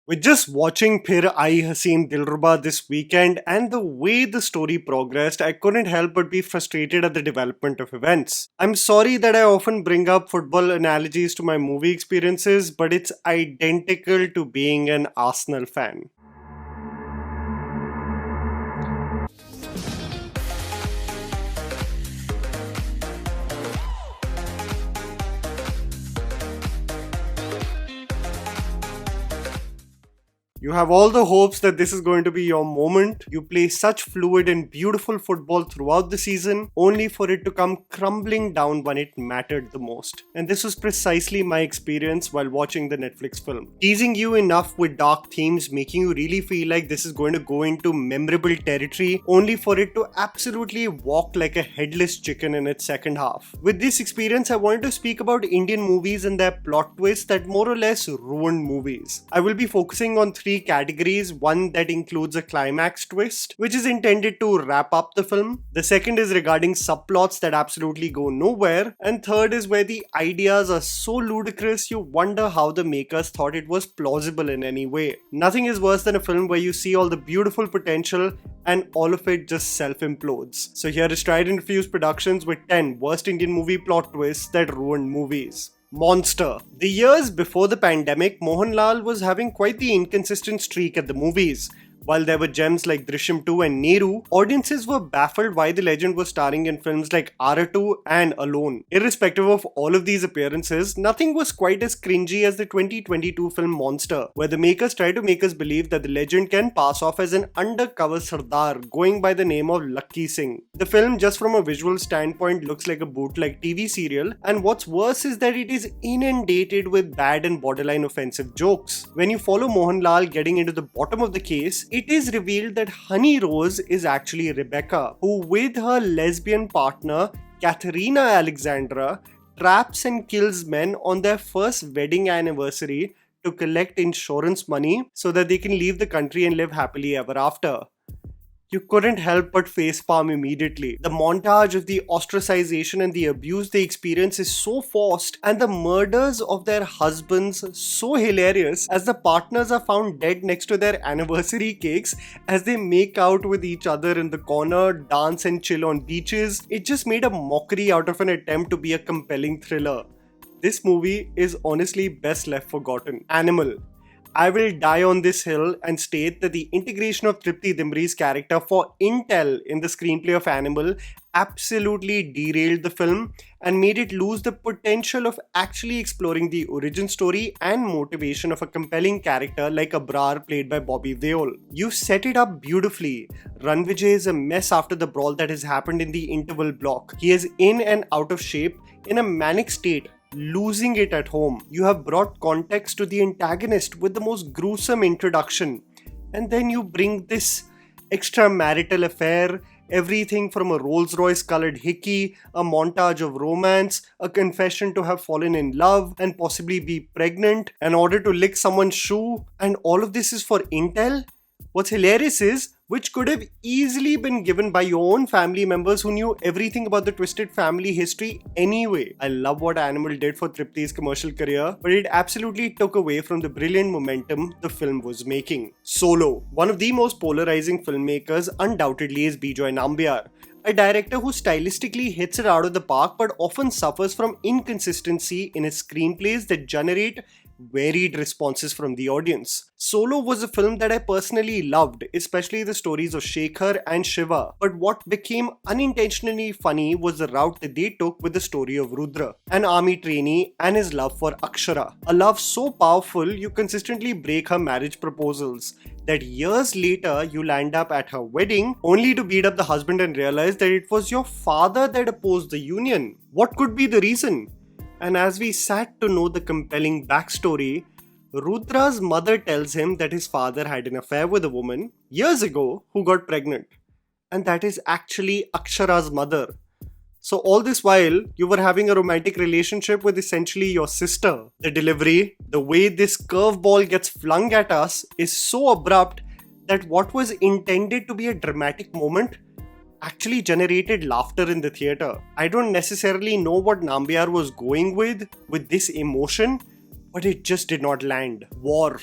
With just watching Phir Aayi Haseen Dilruba this weekend and the way the story progressed, I couldn't help but be frustrated at the development of events. I'm sorry that I often bring up football analogies to my movie experiences, but it's identical to being an Arsenal fan. You have all the hopes that this is going to be your moment. You play such fluid and beautiful football throughout the season, only for it to come crumbling down when it mattered the most. And this was precisely my experience while watching the Netflix film. Teasing you enough with dark themes, making you really feel like this is going to go into memorable territory, only for it to absolutely walk like a headless chicken in its second half. With this experience, I wanted to speak about Indian movies and their plot twists that more or less ruined movies. I will be focusing on three categories. One that includes a climax twist, which is intended to wrap up the film. The second is regarding subplots that absolutely go nowhere. And third is where the ideas are so ludicrous you wonder how the makers thought it was plausible in any way. Nothing is worse than a film where you see all the beautiful potential and all of it just self-implodes. So here is Tried&Refused Productions with 10 worst Indian movie plot twists that ruined movies. Monster. The years before the pandemic, Mohanlal was having quite the inconsistent streak at the movies. While there were gems like Drishyam 2 and Neru, audiences were baffled why the legend was starring in films like R2 and Alone. Irrespective of all of these appearances, nothing was quite as cringy as the 2022 film Monster, where the makers try to make us believe that the legend can pass off as an undercover Sardar going by the name of Lucky Singh. The film, just from a visual standpoint, looks like a bootleg TV serial, and what's worse is that it is inundated with bad and borderline offensive jokes. When you follow Mohanlal getting into the bottom of the case, it is revealed that Honey Rose is actually Rebecca, who with her lesbian partner, Katharina Alexandra, traps and kills men on their first wedding anniversary to collect insurance money so that they can leave the country and live happily ever after. You couldn't help but facepalm immediately. The montage of the ostracization and the abuse they experience is so forced, and the murders of their husbands so hilarious as the partners are found dead next to their anniversary cakes as they make out with each other in the corner, dance and chill on beaches. It just made a mockery out of an attempt to be a compelling thriller. This movie is honestly best left forgotten. Animal. I will die on this hill and state that the integration of Tripti Dimri's character for Intel in the screenplay of Animal absolutely derailed the film and made it lose the potential of actually exploring the origin story and motivation of a compelling character like Abrar played by Bobby Deol. You set it up beautifully. Ranvijay is a mess after the brawl that has happened in the interval block. He is in and out of shape, in a manic state, losing it at home. You have brought context to the antagonist with the most gruesome introduction, and then you bring this extramarital affair, everything from a Rolls Royce colored hickey, a montage of romance, a confession to have fallen in love and possibly be pregnant, an order to lick someone's shoe, and all of this is for Intel? What's hilarious is, which could have easily been given by your own family members who knew everything about the twisted family history anyway. I love what Animal did for Tripti's commercial career, but it absolutely took away from the brilliant momentum the film was making. Solo. One of the most polarizing filmmakers undoubtedly is Bijoy Nambiar, a director who stylistically hits it out of the park but often suffers from inconsistency in his screenplays that generate varied responses from the audience. Solo was a film that I personally loved, especially the stories of Shekhar and Shiva, but what became unintentionally funny was the route that they took with the story of Rudra, an army trainee, and his love for Akshara. A love so powerful you consistently break her marriage proposals, that years later you land up at her wedding only to beat up the husband and realize that it was your father that opposed the union. What could be the reason? And as we sat to know the compelling backstory, Rudra's mother tells him that his father had an affair with a woman years ago who got pregnant. And that is actually Akshara's mother. So all this while, you were having a romantic relationship with essentially your sister. The delivery, the way this curveball gets flung at us is so abrupt that what was intended to be a dramatic moment actually generated laughter in the theatre. I don't necessarily know what Nambiar was going with this emotion, but it just did not land. War.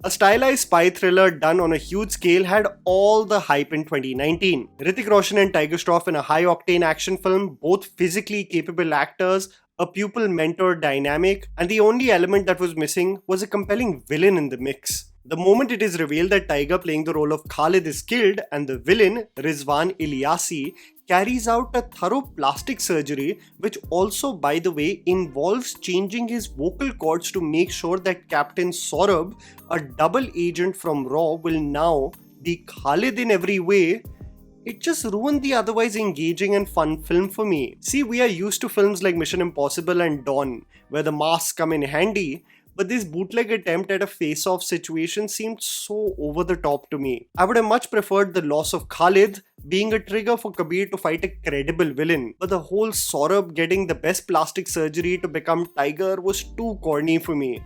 A stylized spy thriller done on a huge scale had all the hype in 2019. Hrithik Roshan and Tiger Shroff in a high-octane action film, both physically capable actors, a pupil-mentor dynamic, and the only element that was missing was a compelling villain in the mix. The moment it is revealed that Tiger playing the role of Khalid is killed and the villain, Rizwan Ilyasi, carries out a thorough plastic surgery, which also, by the way, involves changing his vocal cords to make sure that Captain Saurabh, a double agent from Raw, will now be Khalid in every way. It just ruined the otherwise engaging and fun film for me. See, we are used to films like Mission Impossible and Dawn, where the masks come in handy, but this bootleg attempt at a face-off situation seemed so over the top to me. I would have much preferred the loss of Khalid being a trigger for Kabir to fight a credible villain, but the whole Saurabh getting the best plastic surgery to become Tiger was too corny for me.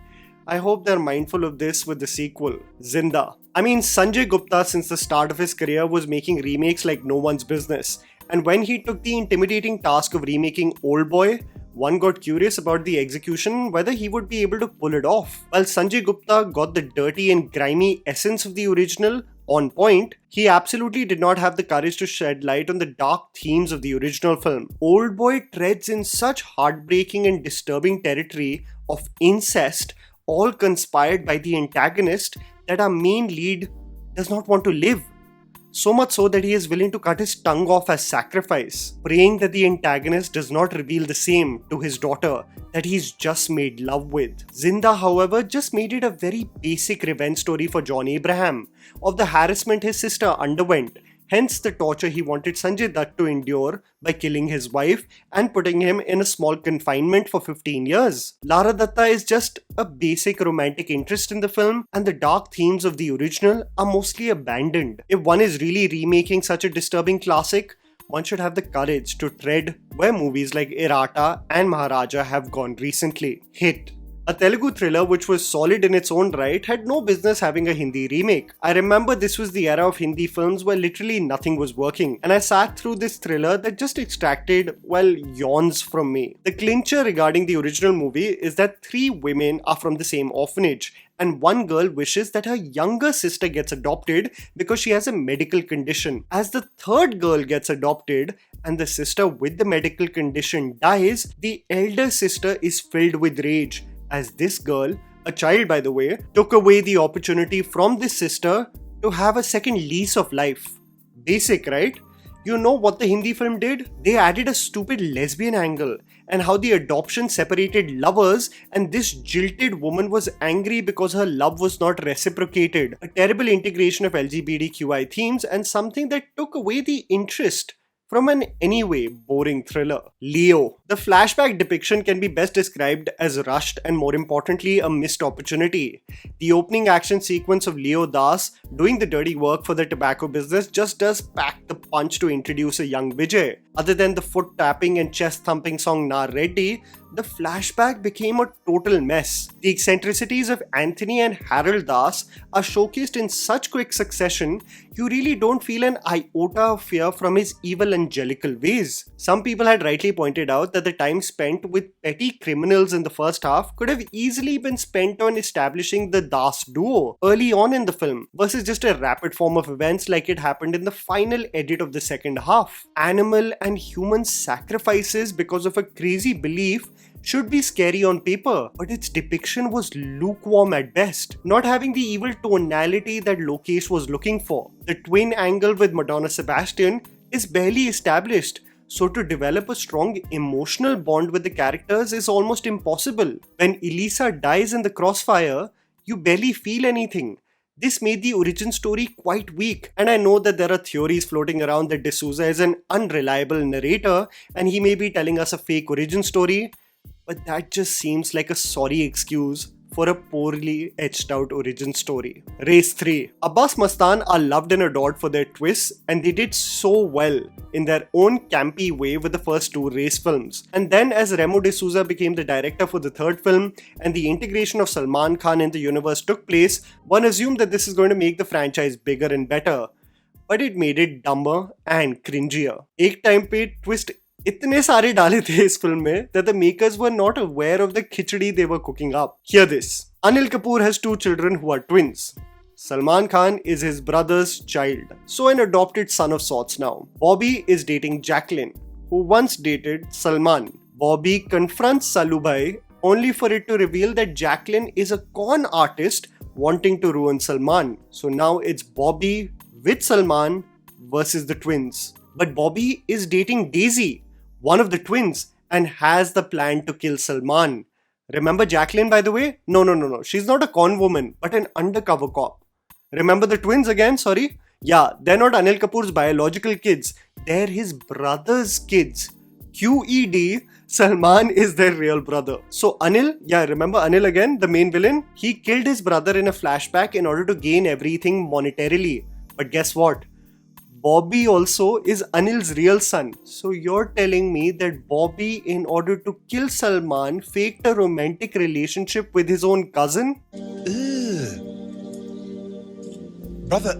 I hope they're mindful of this with the sequel, Zinda. I mean, Sanjay Gupta since the start of his career was making remakes like no one's business, and when he took the intimidating task of remaking Old Boy, one got curious about the execution, whether he would be able to pull it off. While Sanjay Gupta got the dirty and grimy essence of the original on point, he absolutely did not have the courage to shed light on the dark themes of the original film. Old Boy treads in such heartbreaking and disturbing territory of incest, all conspired by the antagonist, that our main lead does not want to live. So much so that he is willing to cut his tongue off as sacrifice, praying that the antagonist does not reveal the same to his daughter that he's just made love with. Zinda, however, just made it a very basic revenge story for John Abraham of the harassment his sister underwent, hence the torture he wanted Sanjay Dutt to endure by killing his wife and putting him in a small confinement for 15 years. Lara Datta is just a basic romantic interest in the film, and the dark themes of the original are mostly abandoned. If one is really remaking such a disturbing classic, one should have the courage to tread where movies like Irata and Maharaja have gone recently. Hit. A Telugu thriller which was solid in its own right had no business having a Hindi remake. I remember this was the era of Hindi films where literally nothing was working, and I sat through this thriller that just extracted, well, yawns from me. The clincher regarding the original movie is that 3 women are from the same orphanage, and one girl wishes that her younger sister gets adopted because she has a medical condition. As the third girl gets adopted and the sister with the medical condition dies, the elder sister is filled with rage, as this girl, a child by the way, took away the opportunity from this sister to have a second lease of life. Basic, right? You know what the Hindi film did? They added a stupid lesbian angle, and how the adoption separated lovers, and this jilted woman was angry because her love was not reciprocated. A terrible integration of LGBTQI themes and something that took away the interest from an anyway boring thriller. Leo. The flashback depiction can be best described as rushed and, more importantly, a missed opportunity. The opening action sequence of Leo Das doing the dirty work for the tobacco business just does pack the punch to introduce a young Vijay. Other than the foot tapping and chest thumping song Na Reddy, the flashback became a total mess. The eccentricities of Anthony and Harold Das are showcased in such quick succession, you really don't feel an iota of fear from his evil angelical ways. Some people had rightly pointed out that the time spent with petty criminals in the first half could have easily been spent on establishing the Das duo early on in the film, versus just a rapid form of events like it happened in the final edit of the second half. Animal and human sacrifices because of a crazy belief should be scary on paper, but its depiction was lukewarm at best, not having the evil tonality that Lokesh was looking for. The twin angle with Madonna Sebastian is barely established, so to develop a strong emotional bond with the characters is almost impossible. When Elisa dies in the crossfire, you barely feel anything. This made the origin story quite weak, and I know that there are theories floating around that D'Souza is an unreliable narrator and he may be telling us a fake origin story, but that just seems like a sorry excuse for a poorly etched out origin story. Race 3. Abbas Mastan are loved and adored for their twists, and they did so well in their own campy way with the first 2 race films. And then as Remo D'Souza became the director for the third film and the integration of Salman Khan in the universe took place, one assumed that this is going to make the franchise bigger and better. But it made it dumber and cringier. एक time पे twist इतने सारे डाले थे इस film में that the makers were not aware of the khichdi they were cooking up. Hear this. Anil Kapoor has two children who are twins. Salman Khan is his brother's child, so an adopted son of sorts now. Bobby is dating Jacqueline, who once dated Salman. Bobby confronts Salubhai only for it to reveal that Jacqueline is a con artist wanting to ruin Salman. So now it's Bobby with Salman versus the twins. But Bobby is dating Daisy, one of the twins, and has the plan to kill Salman. Remember Jacqueline, by the way? No. She's not a con woman, but an undercover cop. Remember the twins again? Sorry? Yeah, they're not Anil Kapoor's biological kids. They're his brother's kids. QED, Salman is their real brother. So Anil, remember Anil again, the main villain? He killed his brother in a flashback in order to gain everything monetarily. But guess what? Bobby also is Anil's real son. So you're telling me that Bobby, in order to kill Salman, faked a romantic relationship with his own cousin? Brother,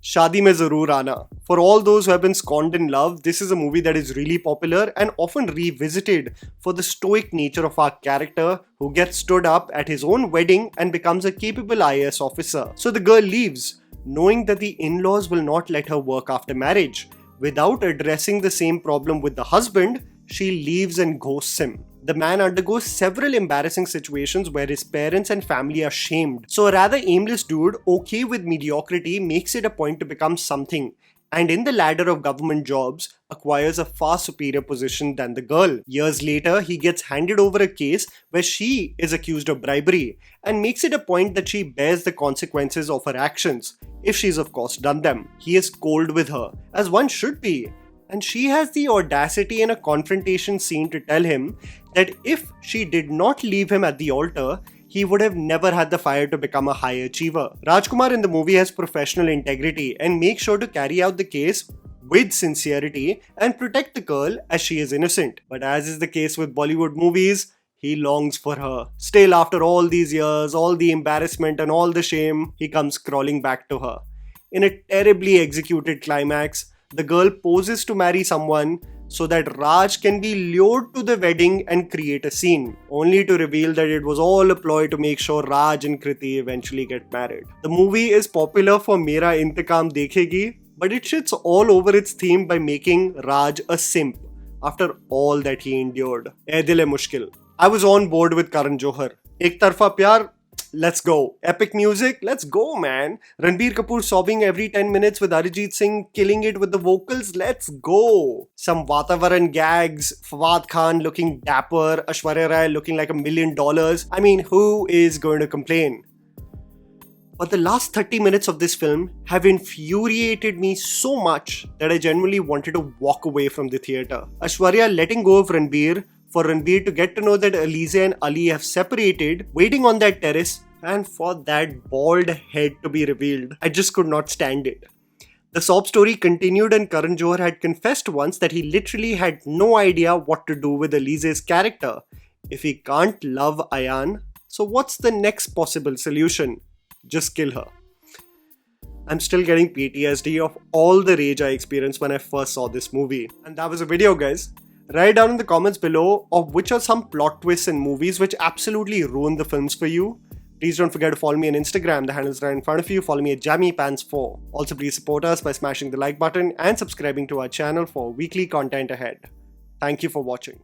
Shaadi mein zaroor aana. For all those who have been scorned in love, this is a movie that is really popular and often revisited for the stoic nature of our character who gets stood up at his own wedding and becomes a capable IAS officer. So the girl leaves, knowing that the in-laws will not let her work after marriage. Without addressing the same problem with the husband, she leaves and ghosts him. The man undergoes several embarrassing situations where his parents and family are shamed. So a rather aimless dude, okay with mediocrity, makes it a point to become something, and in the ladder of government jobs, acquires a far superior position than the girl. Years later, he gets handed over a case where she is accused of bribery and makes it a point that she bears the consequences of her actions, if she's of course done them. He is cold with her, as one should be. And she has the audacity in a confrontation scene to tell him that if she did not leave him at the altar, he would have never had the fire to become a high achiever. Rajkumar in the movie has professional integrity and makes sure to carry out the case with sincerity and protect the girl as she is innocent. But as is the case with Bollywood movies, he longs for her. Still, after all these years, all the embarrassment and all the shame, he comes crawling back to her. In a terribly executed climax, the girl poses to marry someone so that Raj can be lured to the wedding and create a scene, only to reveal that it was all a ploy to make sure Raj and Kriti eventually get married. The movie is popular for Mera Intikam Dekhegi, but it shits all over its theme by making Raj a simp after all that he endured. Ae Dil Hai Mushkil. I was on board with Karan Johar. Ek tarfa pyar, let's go. Epic music, let's go, man. Ranbir Kapoor sobbing every 10 minutes with Arijit Singh killing it with the vocals, let's go. Some Vatavaran gags, Fawad Khan looking dapper, Aishwarya Rai looking like $1 million. I mean, who is going to complain? But the last 30 minutes of this film have infuriated me so much that I genuinely wanted to walk away from the theatre. Aishwarya letting go of Ranbir, for Ranbir to get to know that Alize and Ali have separated, waiting on that terrace, and for that bald head to be revealed. I just could not stand it. The sob story continued, and Karan Johar had confessed once that he literally had no idea what to do with Alize's character. If he can't love Ayan, so what's the next possible solution? Just kill her. I'm still getting PTSD of all the rage I experienced when I first saw this movie. And that was a video, guys. Write down in the comments below of which are some plot twists in movies which absolutely ruin the films for you. Please don't forget to follow me on Instagram, the handle's right in front of you. Follow me at JammyPants4. Also, please support us by smashing the like button and subscribing to our channel for weekly content ahead. Thank you for watching.